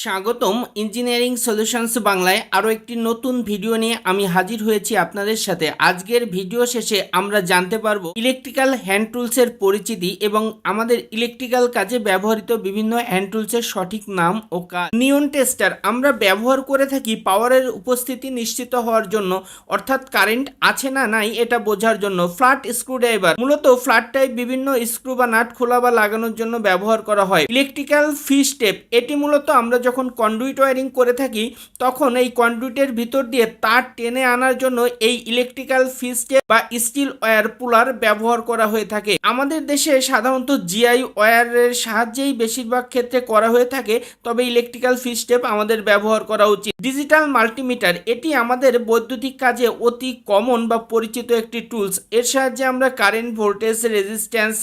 স্বাগতম engineering solutions বাংলায় আরও একটি নতুন ভিডিও নিয়ে আমি হাজির হয়েছি আপনাদের সাথে। আজকের ভিডিও শেষে আমরা জানতে পারবো ইলেকট্রিক্যাল হ্যান্ড টুলসের পরিচিতি এবং আমাদের ইলেকট্রিক্যাল কাজে ব্যবহৃত বিভিন্ন হ্যান্ড টুলসের সঠিক নাম ও কাজ। নিয়ন টেস্টার আমরা ব্যবহার করে থাকি পাওয়ারের উপস্থিতি নিশ্চিত হওয়ার জন্য, অর্থাৎ কারেন্ট আছে না নাই এটা বোঝার জন্য। ফ্ল্যাট স্ক্রুড্রাইভার মূলত ফ্ল্যাট টাইপ বিভিন্ন স্ক্রু বা নাট খোলা বা লাগানোর জন্য ব্যবহার করা হয়। ইলেকট্রিক্যাল ফিশ টেপ এটি মূলত আমরা যখন কন্ডুইট ওয়্যারিং করে থাকি তখন এই কন্ডুইটের ভিতর দিয়ে তার টেনে আনার জন্য এই ইলেকট্রিক্যাল ফিশ টেপ বা স্টিল ওয়্যার পুলার ব্যবহার করা হয়ে থাকে। আমাদের দেশে সাধারণত জিআই ওয়্যারের সাহায্যেই বেশিরভাগ ক্ষেত্রে করা হয়ে থাকে, তবে ইলেকট্রিক্যাল ফিশ টেপ আমাদের ব্যবহার করা উচিত। ডিজিটাল মাল্টিমিটার এটি আমাদের বৈদ্যুতিক কাজে অতি কমন বা পরিচিত একটি টুলস। এর সাহায্যে আমরা current, voltage, resistance,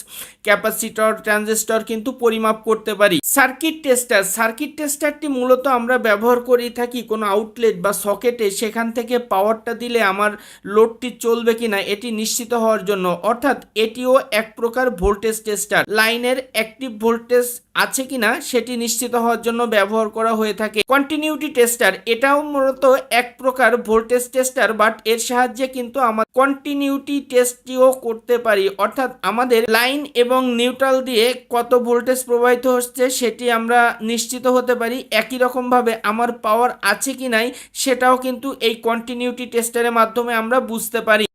capacitor, transistor কিন্তু পরিমাপ করতে পারি। সার্কিট টেস্টারটি মূলত আমরা ব্যবহার করে থাকি কোনো আউটলেট বা সকেটে, সেখান থেকে পাওয়ারটা দিলে আমার লোডটি চলবে কিনা এটি নিশ্চিত হওয়ার জন্য, অর্থাৎ এটিও এক প্রকার ভোল্টেজ টেস্টার। লাইনের অ্যাক্টিভ ভোল্টেজ আছে কিনা সেটি নিশ্চিত হওয়ার জন্য ব্যবহার করা হয়ে থাকে। কন্টিনিউটি টেস্টার এটাও মূলত এক প্রকার ভোল্টেজ টেস্টার, বাট এর সাহায্যে কিন্তু আমরা কন্টিনিউটি টেস্টটিও করতে পারি, অর্থাৎ আমাদের লাইন এবং নিউট্রাল দিয়ে কত ভোল্টেজ প্রবাহিত হচ্ছে সেটি আমরা নিশ্চিত হতে পারি। একই রকমভাবে আমার পাওয়ার আছে কি নাই সেটাও কিন্তু এই কন্টিনিউটি টেস্টারের মাধ্যমে আমরা বুঝতে পারি।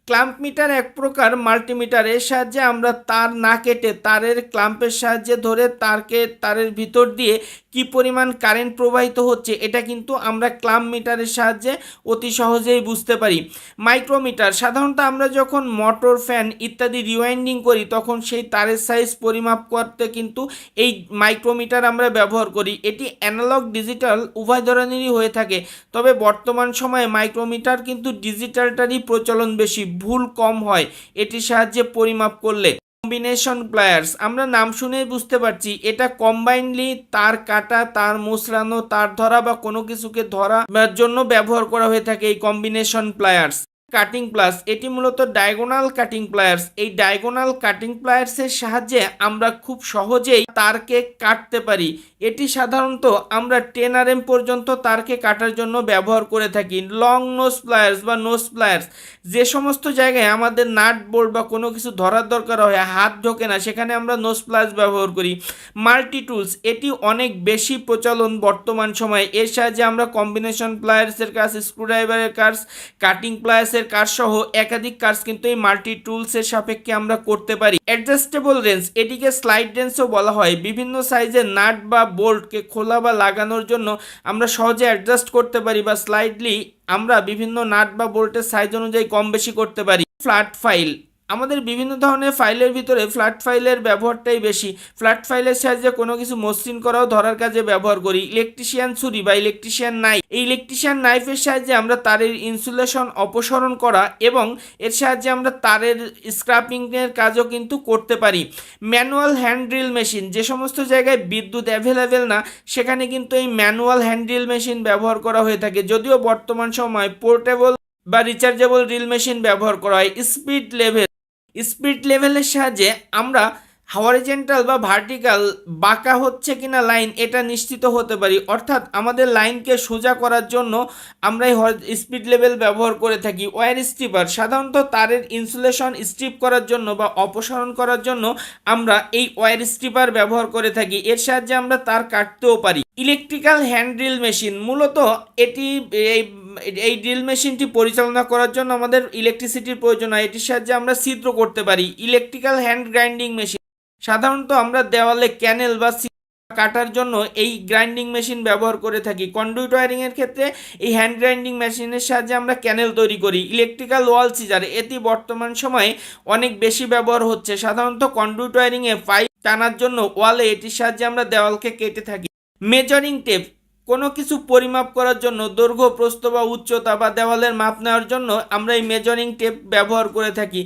ক্ল্যাম্প মিটার এক প্রকার মাল্টিমিটার। এর সাহায্যে আমরা তার না কেটে তারের ক্ল্যাম্পের সাহায্যে ধরে তারের ভিতর দিয়ে কি পরিমাণ কারেন্ট প্রবাহিত হচ্ছে এটা কিন্তু আমরা ক্ল্যাম্প মিটারের সাহায্যে অতি সহজেই বুঝতে পারি। মাইক্রোমিটার সাধারণত আমরা যখন মোটর, ফ্যান ইত্যাদি রিওয়াইন্ডিং করি তখন সেই তারের সাইজ পরিমাপ করতে কিন্তু এই মাইক্রোমিটার আমরা ব্যবহার করি। এটি অ্যানালগ ডিজিটাল উভয় ধরনেরই হয়ে থাকে, তবে বর্তমান সময়ে মাইক্রোমিটার কিন্তু ডিজিটালটারই প্রচলন বেশি, ভুল কম হয় এটির সাহায্যে পরিমাপ করলে। কম্বিনেশন প্লায়ার্স আমরা নাম শুনেই বুঝতে পারছি এটা কম্বাইনলি তার কাটা, তার মোচড়ানো, তার ধরা বা কোনো কিছুকে ধরার জন্য ব্যবহার করা হয়ে থাকে এই কম্বিনেশন প্লায়ার্স। কাটিং প্লাস এটি মূলত ডায়াগোনাল কাটিং প্লায়ার্স। এই ডায়াগোনাল কাটিং প্লায়ার্সের সাহায্যে আমরা খুব সহজেই তারকে কাটতে পারি। এটি সাধারণত আমরা 10 RM পর্যন্ত তারকে কাটার জন্য ব্যবহার করে থাকি। লং নোজ প্লায়ার্স বা নোজ প্লায়ার্স যে সমস্ত জায়গায় আমাদের নাট বোল্ট বা কোনো কিছু ধরার দরকার হয়, হাত ঢোকে না, সেখানে আমরা নোজ প্লায়ার্স ব্যবহার করি। মাল্টি টুলস এটি অনেক বেশি প্রচলন বর্তমান সময়ে। এর সাহায্যে আমরা কম্বিনেশন প্লায়ার্সের কাজ, স্ক্রুড্রাইভারের কাজ, কাটিং প্লায়ার্সের কাজ সহ একাধিক কাজ কিন্তু এই মাল্টি টুলসের সাপেক্ষে আমরা করতে পারি। অ্যাডজাস্টেবল রেঞ্জ এটিকে স্লাইড রেঞ্জও বলা হয়। বিভিন্ন সাইজের নাট বা বোল্টকে খোলা বা লাগানোর জন্য আমরা সহজে অ্যাডজাস্ট করতে পারি বা স্লাইডলি আমরা বিভিন্ন নাট বা বোল্টের সাইজ অনুযায়ী কম বেশি করতে পারি। ফ্ল্যাট ফাইল আমাদের বিভিন্ন ধরনের ফাইলের ভিতরে ফ্ল্যাট ফাইলের ব্যবহারটাই বেশি। ফ্ল্যাট ফাইলের সাহায্যে কোনো কিছু মসৃণ করাও ধরার কাজে ব্যবহার করি। ইলেকট্রিশিয়ান ছুরি বা ইলেকট্রিশিয়ান নাইফ, এই ইলেকট্রিশিয়ান নাইফের সাহায্যে আমরা তারের ইনসুলেশন অপসারণ করা এবং এর সাহায্যে আমরা তারের স্ক্র্যাপিংয়ের কাজও কিন্তু করতে পারি। ম্যানুয়াল হ্যান্ড ড্রিল মেশিন যে সমস্ত জায়গায় বিদ্যুৎ অ্যাভেলেবেল না সেখানে কিন্তু এই ম্যানুয়াল হ্যান্ড ড্রিল মেশিন ব্যবহার করা হয়ে থাকে, যদিও বর্তমান সময় পোর্টেবল বা রিচার্জেবল ড্রিল মেশিন ব্যবহার করা হয়। স্পিড লেভেলের সাহায্যে আমরা হরিজন্টাল বা ভার্টিক্যাল বাঁকা হচ্ছে কিনা লাইন এটা নিশ্চিত হতে পারি, অর্থাৎ আমাদের লাইনকে সোজা করার জন্য আমরা এই স্পিড লেভেল ব্যবহার করে থাকি। ওয়্যার স্ট্রিপার সাধারণত তারের ইনসুলেশন স্ট্রিপ করার জন্য বা অপসারণ করার জন্য আমরা এই ওয়্যার স্ট্রিপার ব্যবহার করে থাকি। এর সাহায্যে আমরা তার কাটতেও পারি। ইলেকট্রিক্যাল হ্যান্ড ড্রিল মেশিন মূলত এটি এই ড্রিল মেশিনটি পরিচালনা করার জন্য আমাদের ইলেকট্রিসিটির প্রয়োজন হয়। এটির সাহায্যে আমরা ছিদ্র করতে পারি। ইলেকট্রিক্যাল হ্যান্ড গ্রাইন্ডিং মেশিন সাধারণত আমরা দেওয়ালে ক্যানেল বা কাটার জন্য এই গ্রাইন্ডিং মেশিন ব্যবহার করে থাকি। কন্ডুইট ওয়্যারিংয়ের ক্ষেত্রে এই হ্যান্ড গ্রাইন্ডিং মেশিনের সাহায্যে আমরা ক্যানেল তৈরি করি। ইলেকট্রিক্যাল ওয়াল সিজার এটি বর্তমান সময়ে অনেক বেশি ব্যবহার হচ্ছে। সাধারণত কন্ডুইট ওয়্যারিংয়ে পাইপ টানার জন্য ওয়ালে এটির সাহায্যে আমরা দেওয়ালকে কেটে থাকি। মেজারিং টেপ কোনো কিছু পরিমাপ করার জন্য দৈর্ঘ্য, প্রস্থ বা উচ্চতা বা দেওয়ালের মাপ নেওয়ার জন্য আমরা এই মেজারিং টেপ ব্যবহার করে থাকি।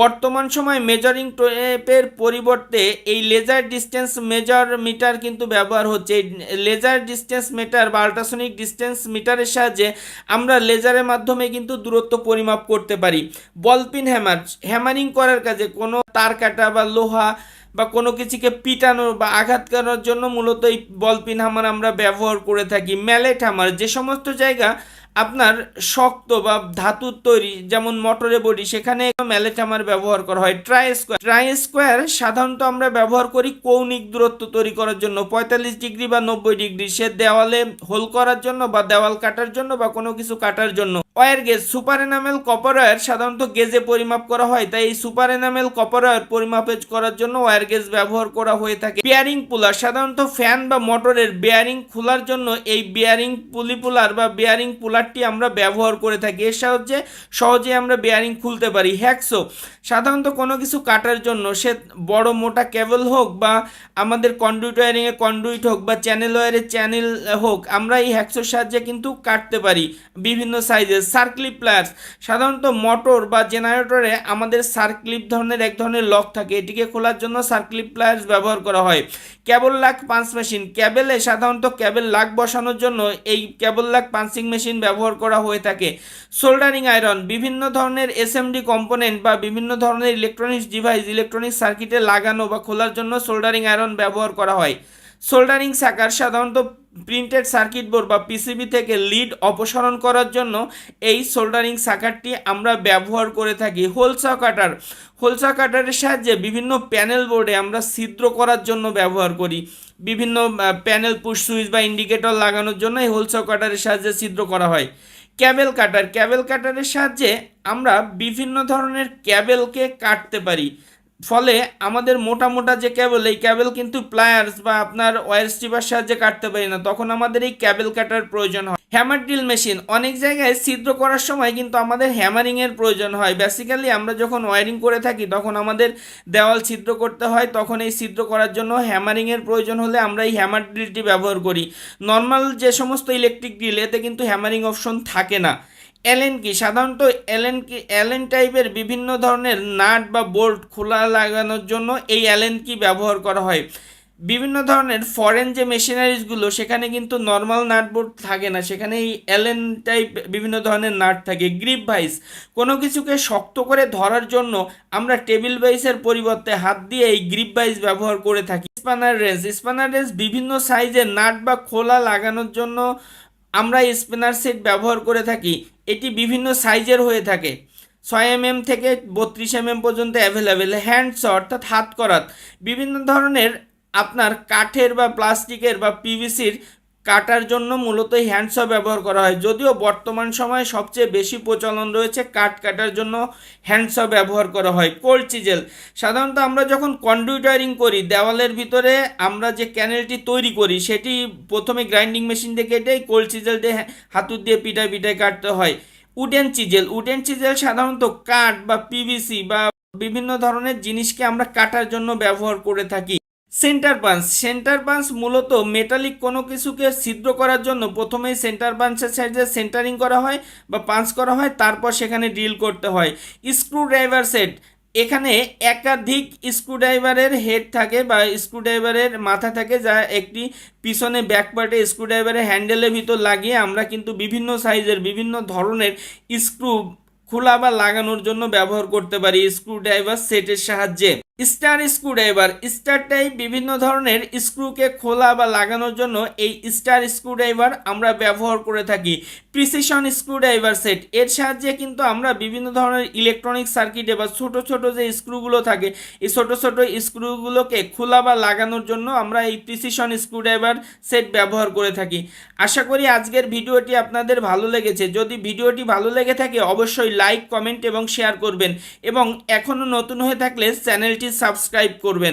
বর্তমান সময়ে মেজারিং টেপের পরিবর্তে এই লেজার ডিস্টেন্স মেজার মিটার কিন্তু ব্যবহার হচ্ছে। এই লেজার ডিস্টেন্স মিটার বা আল্ট্রাসনিক ডিস্টেন্স মিটারের সাহায্যে আমরা লেজারের মাধ্যমে কিন্তু দূরত্ব পরিমাপ করতে পারি। বলপিন হ্যামারিং করার কাজে কোনো তার কাটা বা লোহা বা কোনো কিছুকে পিটানো বা আঘাত করার জন্য মূলত এই বল পিন হামার আমরা ব্যবহার করে থাকি। ম্যালেট হামার, যে সমস্ত জায়গা আপনার শক্ত বা ধাতুর তৈরি, যেমন মোটরে বডি, সেখানে ম্যালেট হামার ব্যবহার করা হয়। ট্রাই স্কোয়ার সাধারণত আমরা ব্যবহার করি কৌণিক দূরত্ব তৈরি করার জন্য, 45 ডিগ্রি বা 90 ডিগ্রি, সে দেওয়ালে হোল করার জন্য বা দেওয়াল কাটার জন্য বা কোনো কিছু কাটার জন্য। Wire gauge, super enamel copper wire সাধারণত গেজে পরিমাপ করা হয়, তাই এই সুপার এনামেল কপার ওয়্যার পরিমাপ করার জন্য ওয়্যার গেজ ব্যবহার করা হয়ে থাকে। বিয়ারিং পুলার, সাধারণত ফ্যান বা মোটরের বিয়ারিং খোলার জন্য এই বিয়ারিং পুলি পুলার বা বিয়ারিং পুলারটি আমরা ব্যবহার করে থাকি, এর সাহায্যে সহজে আমরা বিয়ারিং খুলতে পারি। হ্যাকসো, সাধারণত কোনো কিছু কাটার জন্য, সে বড় মোটা কেবল হোক বা আমাদের কন্ডুইট ওয়্যারিংয়ে কন্ডুইট হোক বা চ্যানেল ওয়্যারে চ্যানেল হোক, আমরা এই হ্যাকসোর সাহায্যে কিন্তু কাটতে পারি বিভিন্ন সাইজের। সার্ক্লিপ প্লায়ার্স, সাধারণত মোটর বা জেনারেটরে আমাদের সার্ক্লিপ ধরনের এক ধরনের লক থাকে, এটিকে খোলার জন্য সার্ক্লিপ প্লায়ার্স ব্যবহার করা হয়। কেবল লাক পাঞ্চ মেশিন, কেবেলে সাধারণত কেবল লাক বসানোর জন্য এই কেবল লাক পাঞ্চিং মেশিন ব্যবহার করা হয়ে থাকে। সোল্ডারিং আয়রন, বিভিন্ন ধরনের এসএমডি কম্পোনেন্ট বা বিভিন্ন ধরনের ইলেকট্রনিক্স ডিভাইস ইলেকট্রনিক সার্কিটে লাগানো বা খোলার জন্য সোল্ডারিং আয়রন ব্যবহার করা হয়। সোল্ডারিং সাকার, সাধারণত প্রিন্টেড সার্কিট বোর্ড বা পিসিবি থেকে লিড অপসারণ করার জন্য এই সোল্ডারিং সাকারটি আমরা ব্যবহার করে থাকি। হোলসা কাটার, হোলসা কাটারের সাহায্যে বিভিন্ন প্যানেল বোর্ডে আমরা ছিদ্র করার জন্য ব্যবহার করি, বিভিন্ন প্যানেল পুশ সুইচ বা ইন্ডিকেটর লাগানোর জন্য এই হোলসা কাটারের সাহায্যে ছিদ্র করা হয়। ক্যাবেল কাটার, ক্যাবেল কাটারের সাহায্যে আমরা বিভিন্ন ধরনের ক্যাবেলকে কাটতে পারি, ফলে আমাদের মোটা মোটা যে ক্যাবেল, এই ক্যাবেল কিন্তু প্লায়ার্স বা আপনার ওয়্যার স্ট্রিপার সাহায্যে কাটতে পারি না, তখন আমাদের এই ক্যাবেল কাটার প্রয়োজন হয়। হ্যামার ড্রিল মেশিন, অনেক জায়গায় ছিদ্র করার সময় কিন্তু আমাদের হ্যামারিংয়ের প্রয়োজন হয়। বেসিক্যালি আমরা যখন ওয়্যারিং করে থাকি তখন আমাদের দেওয়াল ছিদ্র করতে হয়, তখন এই ছিদ্র করার জন্য হ্যামারিংয়ের প্রয়োজন হলে আমরা এই হ্যামার ড্রিলটি ব্যবহার করি। নর্মাল যে সমস্ত ইলেকট্রিক ড্রিল, এতে কিন্তু হ্যামারিং অপশন থাকে না। এলএন কি, সাধারণত এলএন টাইপের বিভিন্ন ধরনের নাট বা বোল্ট খোলা লাগানোর জন্য এই এলএন কি ব্যবহার করা হয়। বিভিন্ন ধরনের ফরেন যে মেশিনারিজগুলো, সেখানে কিন্তু নর্মাল নাট বোল্ট থাকে না, সেখানে এই এলএন টাইপ বিভিন্ন ধরনের নাট থাকে। গ্রিপ ভাইস, কোনো কিছুকে শক্ত করে ধরার জন্য আমরা টেবিল ভাইসের পরিবর্তে হাত দিয়ে এই গ্রিপ ভাইস ব্যবহার করে থাকি। স্পানার রেঞ্জ, স্পানার রেঞ্জ বিভিন্ন সাইজের নাট বা খোলা লাগানোর জন্য আমরা স্পিনার সেট ব্যবহার করে থাকি, এটি বিভিন্ন সাইজের হয়ে থাকে, 6 mm থেকে 32 mm পর্যন্ত অ্যাভেলেবেল। হ্যান্ডস অর্থাৎ হাত করাত, বিভিন্ন ধরনের আপনার কাঠের বা প্লাস্টিকের বা পিভিসির কাটার জন্য মূলত এই হ্যান্ডস ব্যবহার করা হয়, যদিও বর্তমান সময়ে সবচেয়ে বেশি প্রচলন রয়েছে কাঠ কাটার জন্য হ্যান্ডস ব্যবহার করা হয়। কোল্ড চিজেল, সাধারণত আমরা যখন কন্ডুইট ওয়্যারিং করি, দেওয়ালের ভিতরে আমরা যে ক্যানেলটি তৈরি করি সেটি প্রথমে গ্রাইন্ডিং মেশিন দিয়ে কেটে কোল্ড চিজেল দিয়ে হাতুড় দিয়ে পিটায় পিটায় কাটতে হয়। উডেন চিজেল, উডেন চিজেল সাধারণত কাঠ বা পিভিসি বা বিভিন্ন ধরনের জিনিসকে আমরা কাটার জন্য ব্যবহার করে থাকি। সেন্টার পাঞ্চ, সেন্টার পাঞ্চ মূলত মেটালিক কোনো কিছুকে ছিদ্র করার জন্য প্রথমেই সেন্টার পাঞ্চের সাইডে সেন্টারিং করা হয় বা পাঞ্চ করা হয়, তারপর সেখানে ড্রিল করতে হয়। স্ক্রু ড্রাইভার সেট, এখানে একাধিক স্ক্রুড্রাইভারের হেড থাকে বা স্ক্রুড্রাইভারের মাথা থাকে, যা একটি পিছনে ব্যাক পার্টে স্ক্রুড্রাইভারের হ্যান্ডেলের ভিতর লাগিয়ে আমরা কিন্তু বিভিন্ন সাইজের বিভিন্ন ধরনের স্ক্রু খোলা বা লাগানোর জন্য ব্যবহার করতে পারি স্ক্রুড্রাইভার সেটের সাহায্যে। স্টার স্ক্রুড্রাইভার, স্টার টাইপ বিভিন্ন ধরনের স্ক্রুকে খোলা বা লাগানোর জন্য এই স্টার স্ক্রুড্রাইভার আমরা ব্যবহার করে থাকি। প্রিসিশন স্ক্রুড্রাইভার সেট, এর সাহায্যে কিন্তু আমরা বিভিন্ন ধরনের ইলেকট্রনিক সার্কিটে বা ছোট ছোট যে স্ক্রুগুলো থাকে, এই ছোট ছোট স্ক্রুগুলোকে খোলা বা লাগানোর জন্য আমরা এই প্রিসিশন স্ক্রুড্রাইভার সেট ব্যবহার করে থাকি। আশা করি আজকের ভিডিওটি আপনাদের ভালো লেগেছে। যদি ভিডিওটি ভালো লেগে থাকে অবশ্যই লাইক, কমেন্ট এবং শেয়ার করবেন, এবং এখনও নতুন হয়ে থাকলে চ্যানেলটি সাবস্ক্রাইব করবেন।